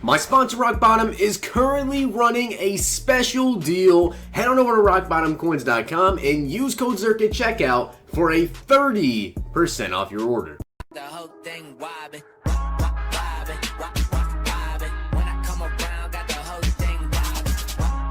My sponsor Rock Bottom is currently running a special deal. Head on over to rockbottomcoins.com and use code Zirksee at checkout for a 30% off your order. The whole thing wobbin', wobbin', wobbin'. When I come around, got the whole thing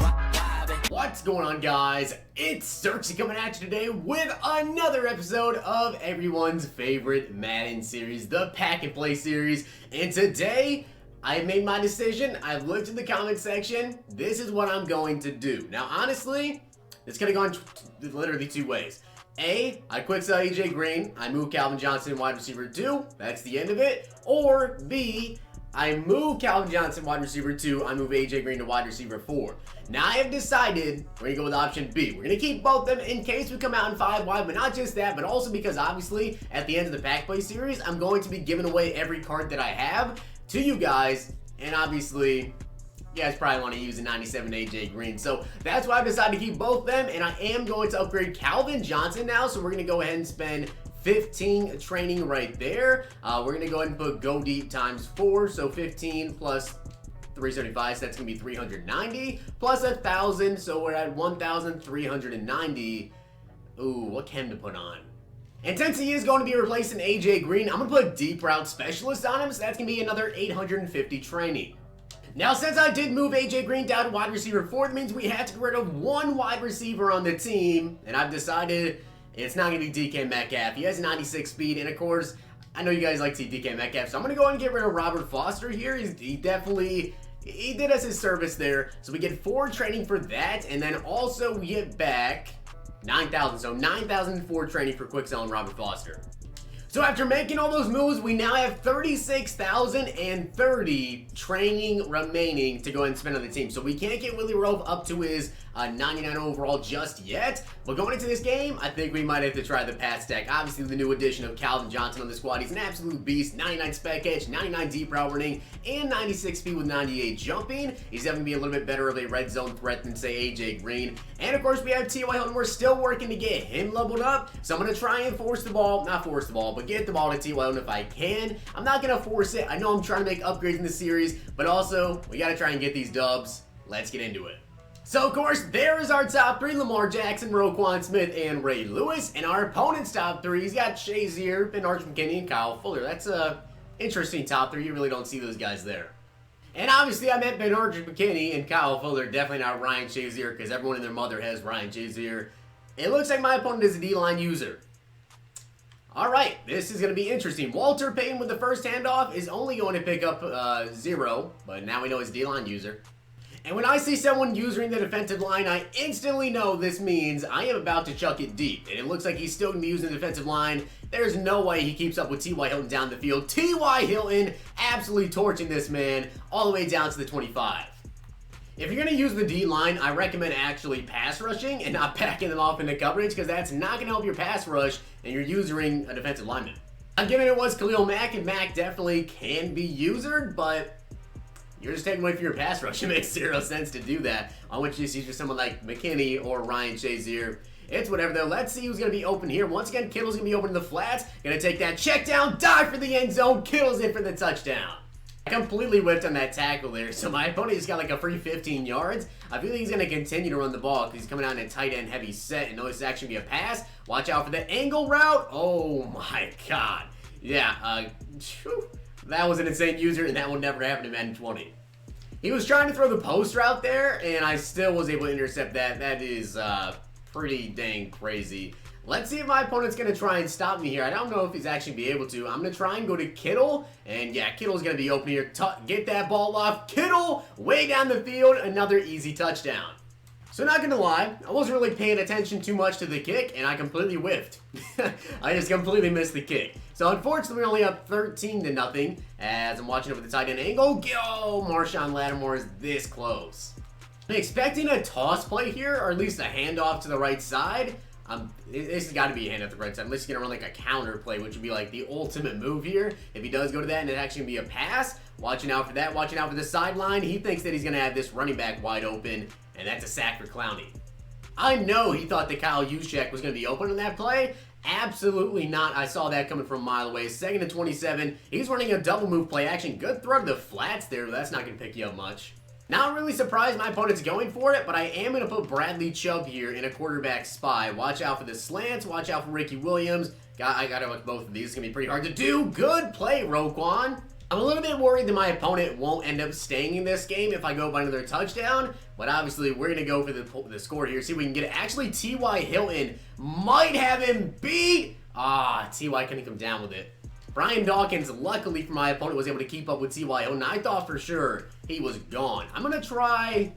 wobbin'. What's going on, guys? It's Zirksee coming at you today with another episode of everyone's favorite Madden series, the Pack and Play series. And today, I made my decision. I've looked in the comment section. This is what I'm going to do. Now, honestly, it's going to go in literally two ways. A, I quick sell AJ Green. I move Calvin Johnson wide receiver 2. That's the end of it. Or B, I move Calvin Johnson wide receiver 2. I move AJ Green to wide receiver 4. Now, I have decided we're going to go with option B. We're going to keep both of them in case we come out in 5 wide, but not just that, but also because obviously at the end of the Pack Play series, I'm going to be giving away every card that I have to you guys, and obviously you guys probably want to use a 97 AJ Green, so that's why I decided to keep both of them. And I am going to upgrade Calvin Johnson now, so we're going to go ahead and spend 15 training right there. We're going to go ahead and put go deep times 4, so 15 plus 375, so that's going to be 390 plus 1,000, so we're at 1,390. Ooh, what chem to put on? And since he is going to be replacing AJ Green, I'm going to put Deep Route Specialist on him, so that's going to be another 850 training. Now, since I did move AJ Green down to wide receiver 4, that means we had to get rid of one wide receiver on the team, and I've decided it's not going to be DK Metcalf. He has 96 speed, and of course, I know you guys like to see DK Metcalf, so I'm going to go ahead and get rid of Robert Foster here. He did us his service there, so we get 4 training for that, and then also we get back 9,000, so 9,004 training for quick selling Robert Foster. So after making all those moves, we now have 36,030 training remaining to go ahead and spend on the team. So we can't get Willie Rowe up to his 99 overall just yet. But going into this game, I think we might have to try the pass stack. Obviously, the new addition of Calvin Johnson on the squad. He's an absolute beast. 99 spec edge, 99 deep route running, and 96 speed with 98 jumping. He's definitely be a little bit better of a red zone threat than, say, AJ Green. And of course, we have T.Y. Hilton. We're still working to get him leveled up. So I'm going to try and not force the ball, but get the ball to T.Y. Hilton if I can. I'm not going to force it. I know I'm trying to make upgrades in the series, but also, we got to try and get these dubs. Let's get into it. So, of course, there is our top 3, Lamar Jackson, Roquan Smith, and Ray Lewis. And our opponent's top 3, he's got Shazier, Ben Arch McKinney, and Kyle Fuller. That's a interesting top 3. You really don't see those guys there. And obviously, I meant Ben Arch McKinney and Kyle Fuller, definitely not Ryan Shazier, because everyone and their mother has Ryan Shazier. It looks like my opponent is a D-line user. Alright, this is going to be interesting. Walter Payton with the first handoff is only going to pick up 0, but now we know he's a D-line user. And when I see someone using the defensive line, I instantly know this means I am about to chuck it deep. And it looks like he's still going to be using the defensive line. There's no way he keeps up with T.Y. Hilton down the field. T.Y. Hilton absolutely torching this man all the way down to the 25. If you're going to use the D-line, I recommend actually pass rushing and not backing them off into coverage, because that's not going to help your pass rush and you're using a defensive lineman. Given it was Khalil Mack, and Mack definitely can be usered, but you're just taking away from your pass rush. It makes 0 sense to do that. I want you to use someone like McKinney or Ryan Shazier. It's whatever though. Let's see who's going to be open here. Once again, Kittle's going to be open in the flats. Going to take that check down, dive for the end zone. Kittle's in for the touchdown. I completely whipped on that tackle there, so my opponent just got like a free 15 yards. I feel like he's going to continue to run the ball because he's coming out in a tight end heavy set, and this is actually going to be a pass. Watch out for the angle route. Oh my god. Yeah, that was an insane user, and that will never happen in Madden 20. He was trying to throw the post route there, and I still was able to intercept that. That is pretty dang crazy. Let's see if my opponent's going to try and stop me here. I don't know if he's actually be able to. I'm going to try and go to Kittle. And yeah, Kittle's going to be open here. Get that ball off. Kittle way down the field. Another easy touchdown. So not going to lie, I wasn't really paying attention too much to the kick, and I completely whiffed. I just completely missed the kick. So unfortunately, we're only up 13-0 as I'm watching it with the tight end angle. Oh, Marshawn Lattimore is this close. I'm expecting a toss play here, or at least a handoff to the right side. This has got to be a hand at the right side. Unless he's going to run like a counter play, which would be like the ultimate move here. If he does go to that and it's actually going to be a pass, watching out for that, watching out for the sideline. He thinks that he's going to have this running back wide open, and that's a sack for Clowney. I know he thought that Kyle Juszczyk was going to be open on that play, Absolutely not. I saw that coming from a mile away. 2nd and 27. He's running a double move play action. Good throw to the flats there, but that's not going to pick you up much. Not really surprised my opponent's going for it, but I am going to put Bradley Chubb here in a quarterback spy. Watch out for the slants. Watch out for Ricky Williams. I got to watch both of these. It's going to be pretty hard to do. Good play, Roquan. I'm a little bit worried that my opponent won't end up staying in this game if I go by another touchdown, but obviously we're going to go for the score here, see if we can get it. Actually, T.Y. Hilton might have him beat. T.Y. couldn't come down with it. Brian Dawkins, luckily for my opponent, was able to keep up with T.Y. Hilton. I thought for sure he was gone. I'm going to try...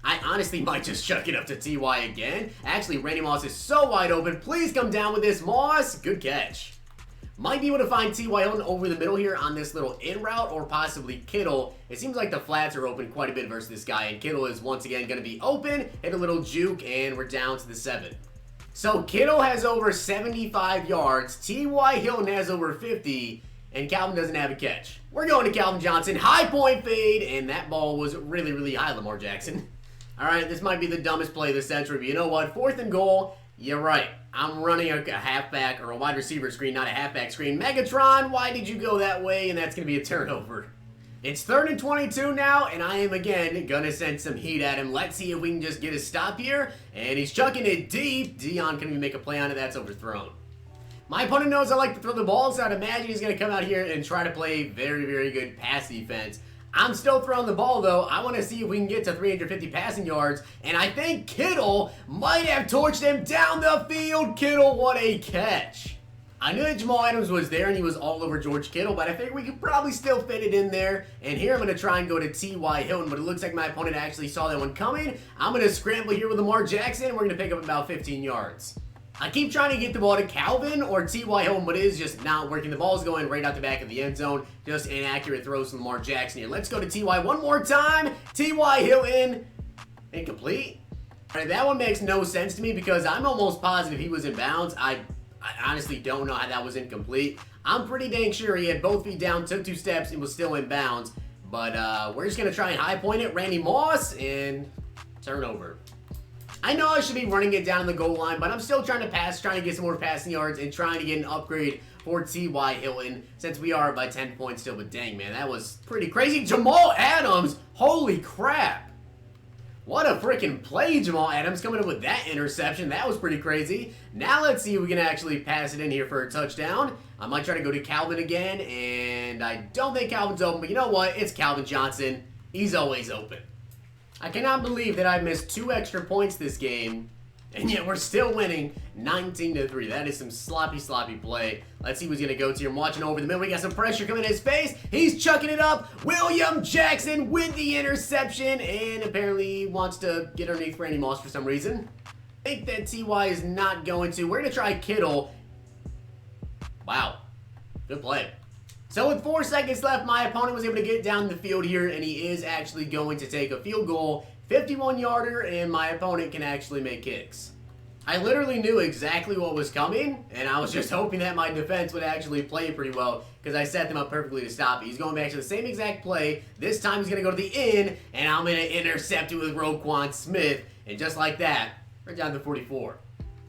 I honestly might just chuck it up to T.Y. again. Actually, Randy Moss is so wide open. Please come down with this, Moss. Good catch. Might be able to find T.Y. Hilton over the middle here on this little in route, or possibly Kittle. It seems like the flats are open quite a bit versus this guy, and Kittle is once again going to be open. Hit a little juke, and we're down to the 7. So Kittle has over 75 yards, T.Y. Hilton has over 50, and Calvin doesn't have a catch. We're going to Calvin Johnson, high point fade, and that ball was really, really high, Lamar Jackson. All right, this might be the dumbest play of the century, but you know what? 4th and goal. You're right. I'm running a halfback or a wide receiver screen, not a halfback screen. Megatron, why did you go that way? And that's going to be a turnover. It's 3rd and 22 now, and I am again going to send some heat at him. Let's see if we can just get a stop here. And he's chucking it deep. Dion can make a play on it. That's overthrown. My opponent knows I like to throw the ball, so I'd imagine he's going to come out here and try to play very, very good pass defense. I'm still throwing the ball, though. I want to see if we can get to 350 passing yards, and I think Kittle might have torched him down the field. Kittle, what a catch. I knew that Jamal Adams was there, and he was all over George Kittle, but I figured we could probably still fit it in there. And here I'm going to try and go to T.Y. Hilton, but it looks like my opponent actually saw that one coming. I'm going to scramble here with Lamar Jackson, and we're going to pick up about 15 yards. I keep trying to get the ball to Calvin or T.Y. Hilton, but it is just not working. The ball's going right out the back of the end zone. Just inaccurate throws from Lamar Jackson here. Let's go to T.Y. one more time. T.Y. Hilton. Incomplete. All right, that one makes no sense to me because I'm almost positive he was in bounds. I honestly don't know how that was incomplete. I'm pretty dang sure he had both feet down, took 2 steps, and was still in bounds. But we're just going to try and high point it. Randy Moss, and turnover. I know I should be running it down the goal line, but I'm still trying to pass, trying to get some more passing yards, and trying to get an upgrade for T.Y. Hilton, since we are by 10 points still. But dang, man, that was pretty crazy. Jamal Adams, holy crap. What a freaking play, Jamal Adams, coming up with that interception. That was pretty crazy. Now let's see if we can actually pass it in here for a touchdown. I might try to go to Calvin again, and I don't think Calvin's open, but you know what? It's Calvin Johnson. He's always open. I cannot believe that I missed 2 extra points this game, and yet we're still winning 19-3. That is some sloppy, sloppy play. Let's see who's going to go to here. I'm watching over the middle. We got some pressure coming in his face. He's chucking it up. William Jackson with the interception, and apparently wants to get underneath Randy Moss for some reason. I think that T.Y. is not going to. We're going to try Kittle. Wow. Good play. So with 4 seconds left, my opponent was able to get down the field here, and he is actually going to take a field goal, 51-yarder, and my opponent can actually make kicks. I literally knew exactly what was coming, and I was just hoping that my defense would actually play pretty well, because I set them up perfectly to stop it. He's going back to the same exact play. This time he's going to go to the in, and I'm going to intercept it with Roquan Smith, and just like that, we're down to 44.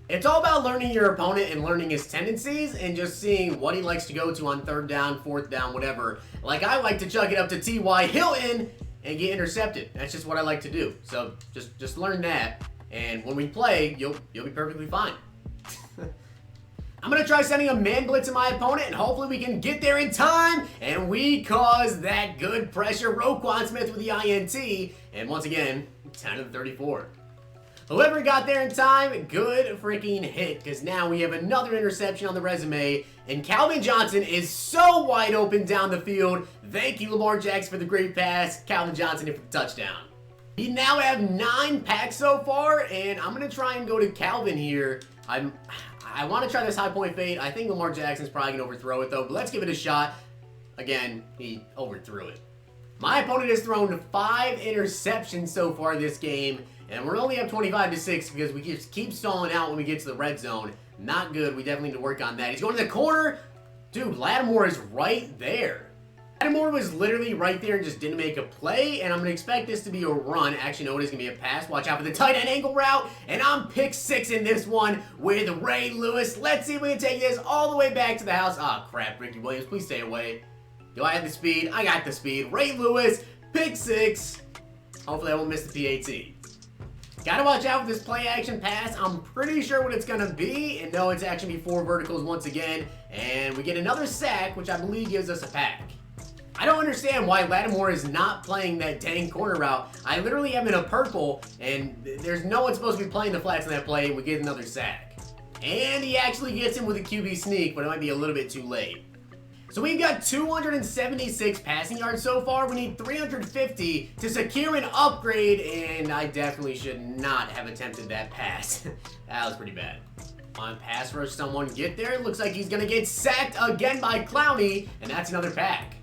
It's all about learning your opponent and learning his tendencies and just seeing what he likes to go to on 3rd down, 4th down, whatever. Like, I like to chuck it up to T.Y. Hilton and get intercepted. That's just what I like to do. So just learn that, and when we play, you'll be perfectly fine. I'm going to try sending a man blitz to my opponent, and hopefully we can get there in time, and we cause that good pressure. Roquan Smith with the INT, and once again, 10-34. Whoever got there in time, good freaking hit, because now we have another interception on the resume, and Calvin Johnson is so wide open down the field. Thank you, Lamar Jackson, for the great pass. Calvin Johnson here for the touchdown. We now have 9 packs so far, and I'm going to try and go to Calvin here. I want to try this high point fade. I think Lamar Jackson's probably going to overthrow it, though, but let's give it a shot. Again, he overthrew it. My opponent has thrown 5 interceptions so far this game, and we're only up 25-6 because we just keep stalling out when we get to the red zone. Not good. We definitely need to work on that. He's going to the corner. Dude, Lattimore is right there. Lattimore was literally right there and just didn't make a play, and I'm going to expect this to be a run. Actually, no, it is going to be a pass. Watch out for the tight end angle route, and I'm pick 6 in this one with Ray Lewis. Let's see if we can take this all the way back to the house. Ah, crap, Ricky Williams, please stay away. Do I have the speed? I got the speed. Ray Lewis, pick 6. Hopefully I won't miss the PAT. Gotta watch out for this play action pass. I'm pretty sure what it's gonna be, and no, it's actually 4 verticals once again, and we get another sack, which I believe gives us a pack. I don't understand why Lattimore is not playing that dang corner route. I literally have him in a purple, and there's no one supposed to be playing the flats on that play, and we get another sack. And he actually gets him with a QB sneak, but it might be a little bit too late. So we've got 276 passing yards so far. We need 350 to secure an upgrade, and I definitely should not have attempted that pass. That was pretty bad. On pass rush, someone get there. Looks like he's gonna get sacked again by Clowney, and that's another pack.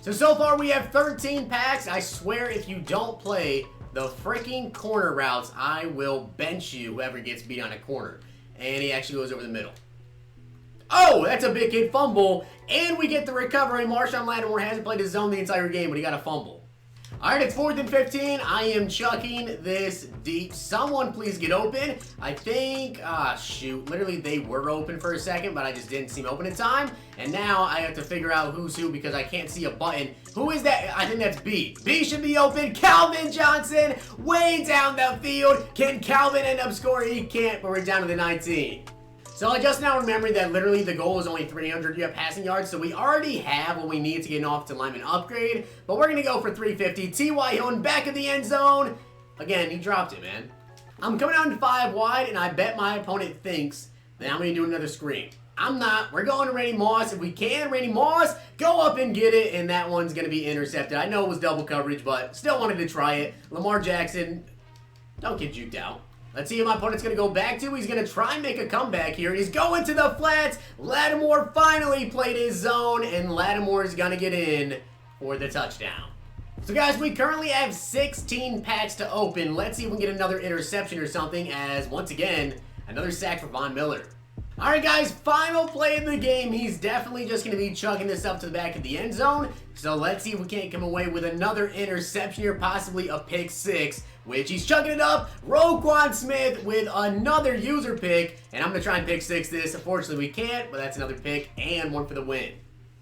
So far we have 13 packs. I swear if you don't play the freaking corner routes, I will bench you, whoever gets beat on a corner. And he actually goes over the middle. Oh, that's a big hit fumble, and we get the recovery. Marshawn Lattimore hasn't played his zone the entire game, but he got a fumble. All right, it's 4th and 15. I am chucking this deep. Someone please get open. I think, shoot, literally they were open for a second, but I just didn't seem open in time. And now I have to figure out who's who because I can't see a button. Who is that? I think that's B. B should be open. Calvin Johnson, way down the field. Can Calvin end up scoring? He can't, but we're down to the 19. So I just now remembered that literally the goal is only 300 passing yards, so we already have what we need to get an offensive lineman upgrade, but we're going to go for 350. T.Y. Hilton back of the end zone. Again, he dropped it, man. I'm coming out in 5 wide, and I bet my opponent thinks that I'm going to do another screen. I'm not. We're going to Randy Moss. If we can, Randy Moss, go up and get it, and that one's going to be intercepted. I know it was double coverage, but still wanted to try it. Lamar Jackson, don't get juked out. Let's see who my opponent's going to go back to. He's going to try and make a comeback here. He's going to the flats. Lattimore finally played his zone, and Lattimore is going to get in for the touchdown. So, guys, we currently have 16 packs to open. Let's see if we can get another interception or something as, once again, another sack for Von Miller. All right, guys, final play of the game. He's definitely just going to be chucking this up to the back of the end zone. So let's see if we can't come away with another interception here, possibly a pick 6, which he's chucking it up. Roquan Smith with another user pick, and I'm going to try and pick 6 this. Unfortunately, we can't, but that's another pick and one for the win.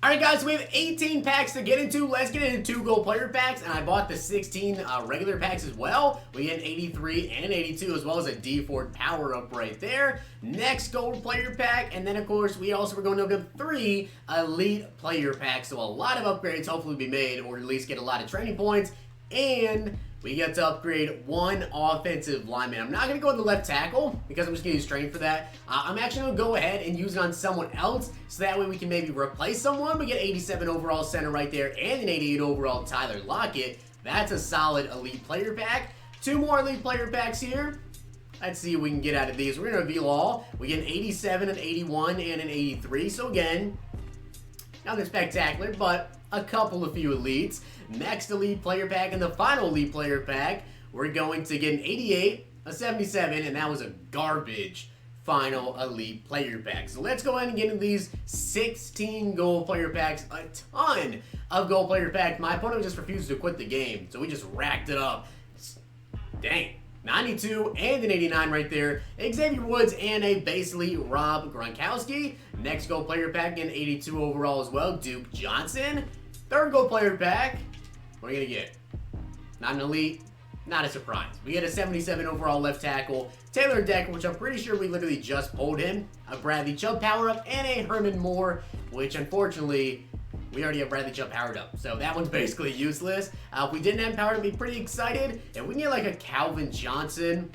All right, guys, we have 18 packs to get into. Let's get into 2 gold player packs, and I bought the 16 regular packs as well. We get an 83 and an 82, as well as a D4 power-up right there. Next gold player pack, and then, of course, we also were going to open 3 elite player packs, so a lot of upgrades hopefully will be made, or at least get a lot of training points, and we get to upgrade 1 offensive lineman. I'm not going to go with the left tackle because I'm just going to use training for that. I'm actually going to go ahead and use it on someone else so that way we can maybe replace someone. We get 87 overall center right there and an 88 overall Tyler Lockett. That's a solid elite player pack. 2 more elite player packs here. Let's see what we can get out of these. We're going to reveal all. We get an 87, an 81, and an 83. So again, nothing spectacular, but a couple of few elites. Next elite player pack and the final elite player pack, we're going to get an 88, a 77, and that was a garbage final elite player pack. So let's go ahead and get into these 16 gold player packs, a ton of gold player packs. My opponent just refused to quit the game, so we just racked it up. Dang. 92 and an 89 right there. Xavier Woods and a basically Rob Gronkowski. Next gold player pack, an 82 overall as well. Duke Johnson. 3rd gold player pack. What are we going to get? Not an elite. Not a surprise. We get a 77 overall left tackle. Taylor Decker, which I'm pretty sure we literally just pulled him. A Bradley Chubb power up and a Herman Moore, which unfortunately we already have Bradley Chubb powered up, so that one's basically useless. If we didn't have powered up, I'd be pretty excited. If we can get like a Calvin Johnson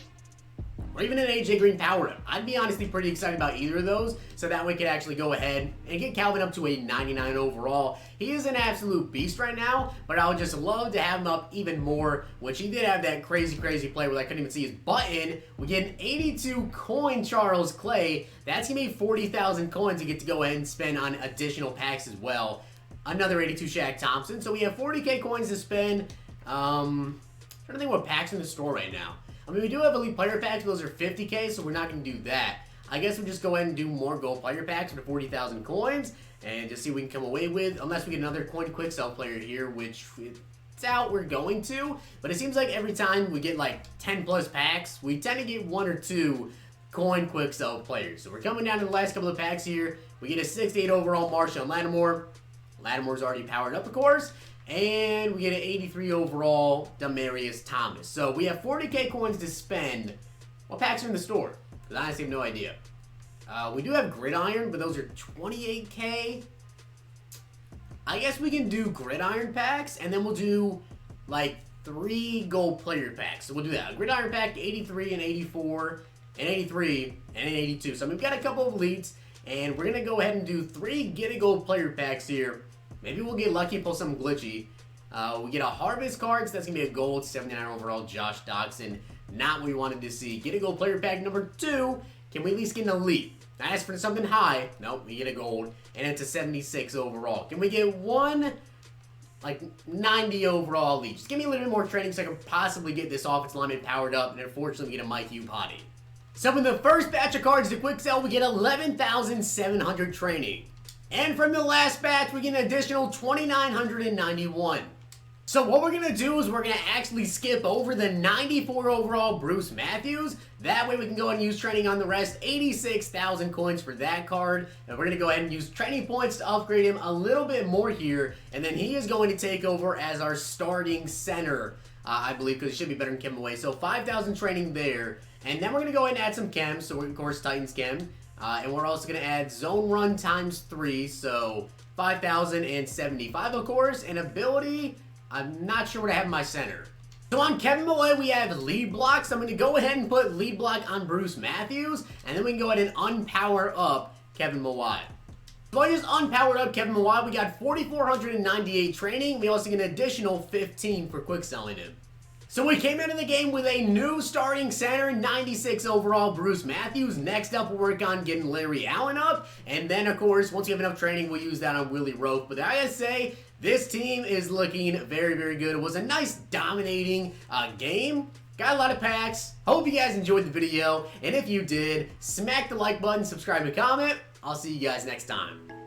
or even an AJ Green powered up, I'd be honestly pretty excited about either of those, so that we could actually go ahead and get Calvin up to a 99 overall. He is an absolute beast right now, but I would just love to have him up even more, which he did have that crazy play where I couldn't even see his button. We get an 82 coin Charles Clay. That's going to be 40,000 coins to get to go ahead and spend on additional packs as well. Another 82 Shaq Thompson. So we have 40k coins to spend. I'm trying to think what packs in the store right now. I mean, we do have elite player packs, but those are 50k, so we're not going to do that. I guess we'll just go ahead and do more gold player packs for 40,000 coins. and just see what we can come away with, unless we get another coin quick sell player here, which it's out we're going to. But it seems like every time we get like 10 plus packs, we tend to get 1 or 2 coin quick sell players. So we're coming down to the last couple of packs here. We get a 68 overall Marshawn Lattimore. Lattimore's already powered up, of course. And we get an 83 overall Demaryius Thomas. So we have 40k coins to spend. What packs are in the store? Because I honestly have no idea. We do have Gridiron, but those are 28k. I guess we can do Gridiron packs, and then we'll do like 3 gold player packs. So we'll do that. A Gridiron pack, 83 and 84, and 83 and an 82. So we've got a couple of elites, and we're going to go ahead and do 3 get a gold player packs here. Maybe we'll get lucky and pull something glitchy. We get a Harvest card, so that's going to be a gold, 79 overall Josh Doctson. Not what we wanted to see. Get a gold player pack number 2. Can we at least get an elite? I asked for something high. Nope, we get a gold. And it's a 76 overall. Can we get one, like, 90 overall elite? Just give me a little bit more training so I can possibly get this offensive lineman powered up. And unfortunately, get a Mike Hugh potty. So in the first batch of cards to quick sell, we get 11,700 training. And from the last batch, we get an additional 2,991. So what we're going to do is we're going to actually skip over the 94 overall Bruce Matthews. That way we can go ahead and use training on the rest. 86,000 coins for that card. And we're going to go ahead and use training points to upgrade him a little bit more here. And then he is going to take over as our starting center, I believe, because he should be better than Kim away. So 5,000 training there. And then we're going to go ahead and add some chems. So we're, of course, Titans chem. And we're also going to add zone run times 3. So 5,075, of course. And ability, I'm not sure what I have in my center. So on Kevin Malloy, we have lead block. So I'm going to go ahead and put lead block on Bruce Matthews. And then we can go ahead and unpower up Kevin Malloy. So I just unpowered up Kevin Malloy. We got 4,498 training. We also get an additional 15 for quick selling him. So we came into the game with a new starting center, 96 overall Bruce Matthews. Next up, we'll work on getting Larry Allen up. And then, of course, once we have enough training, we'll use that on Willie Rofe. But I gotta say, this team is looking very, very good. It was a nice, dominating game. Got a lot of packs. Hope you guys enjoyed the video. And if you did, smack the like button, subscribe, and comment. I'll see you guys next time.